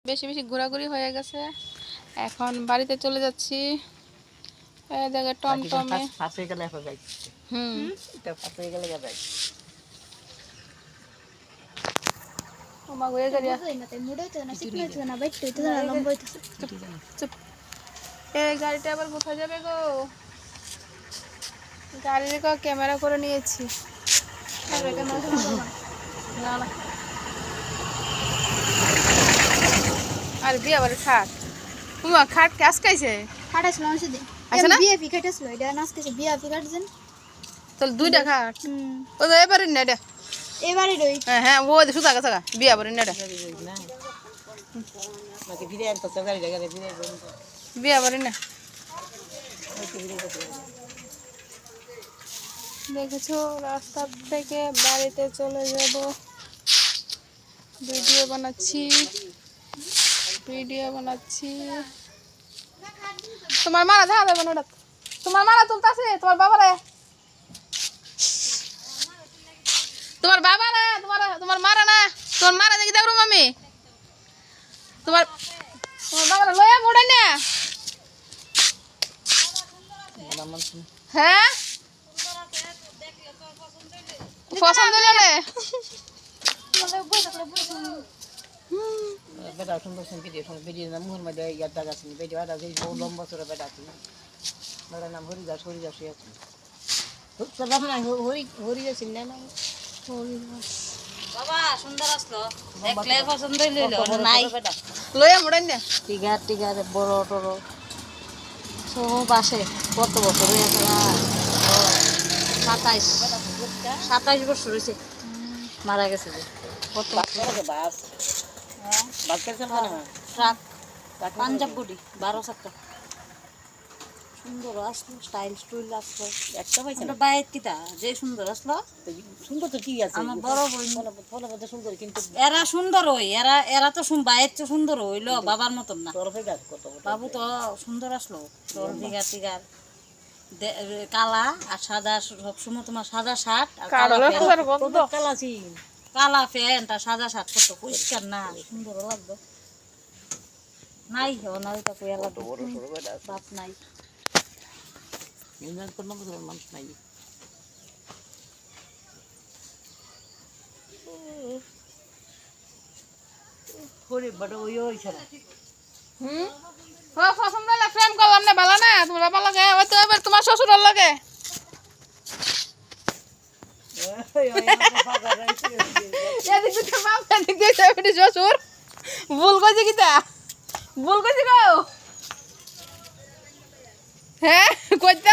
বেশি বেশি ঘোরাঘুরি হয়ে গেছে, এখন বাড়িতে চলে যাচ্ছি। এই জায়গায় টমটমে ফাঁসে গেলে এখন যাই। এটা ফাঁসে গেলে যাই। ওমা গো এই গাড়ি এই গাড়িটা আবার কোথায় যাবে গো? গাড়ির ক্যামেরা করে নিয়েছি। না না আর বিয়ে আবার খাট তোমার খাট কাজ খাইছে খাটাছিল আমার সাথে আছে না বিএপি খাটাছিল এটা নাচতেছে বিএপি কাটছেন তাহলে দুইটা খাট ও তো এবারে না এটা এবারে রই হ্যাঁ হ্যাঁ ও দেখো থাকা থাকা বিয়ে আবার না এটা নাকি ফিরে আনতে গাড়ি জায়গায় ফিরে বিয়ে আবার না দেখেছো রাস্তা থেকে বাড়িতে চলে যাব। ভিডিও বানাচ্ছি তোমার মারা দেখা যাবে না তোমার মারা তুলতেছে তোমার বাবারে তোমার মারা না তোমার মারা দেখি দেখো মামি তোমার বাবারা লয়া মোড়াই না হ্যাঁ পছন্দ হইল না বেটা সুন্দর ভিডিও নাম মুহূর্ত মধ্যে ইয়ার দাগ আছে ভিডিও আর যে লম্বা চড়া বেটা আছে বেটার নাম হরিদাস আছে সব না হরিদাস না না বাবা সুন্দর আসলো দেখলে পছন্দ হইলো নাই লয়া মোড়াই না টিগার বড় টড় সব আসে কত বছর হয়ে গেছে 27 বছর হয়েছে মারা গেছে যে কত বাস বাস কেন না ট্রাক পাঞ্জাব গুডি 12 চাকা সুন্দর আসলো স্টাইল আসলো একটা পাইছে আমরা বাইরে কিটা যে সুন্দর আসলো সুন্দর তো কি আছে আমার বড় বোন ফলে মধ্যে সুন্দর কিন্তু এরা সুন্দর হই এরা তো বাইরের তো সুন্দর হইলো বাবার মতন না তরফে গাছ কত বাবু তো সুন্দর আসলো তোর টিগার কালা আর সাদা সবসময় তোমার সাদা শার্ট আর কালা প্যান্ট আর সাদা শার্ট কত পরিষ্কার না সুন্দর লাগতো নাই অনারিতা কইয়া লাগতো বাপ নাই ইউনিয়ন কোন নম্বর মানুষ নাই করে বড় ওই ছাড়া পছন্দ হলে প্রেম করলাম না ভালো না তোমার বাবা লাগে ওই তো এবার তোমার শ্বশুরের লাগে শ্বশুর ভুল করছে কিতা ভুল করছি গো হ্যাঁ কইতা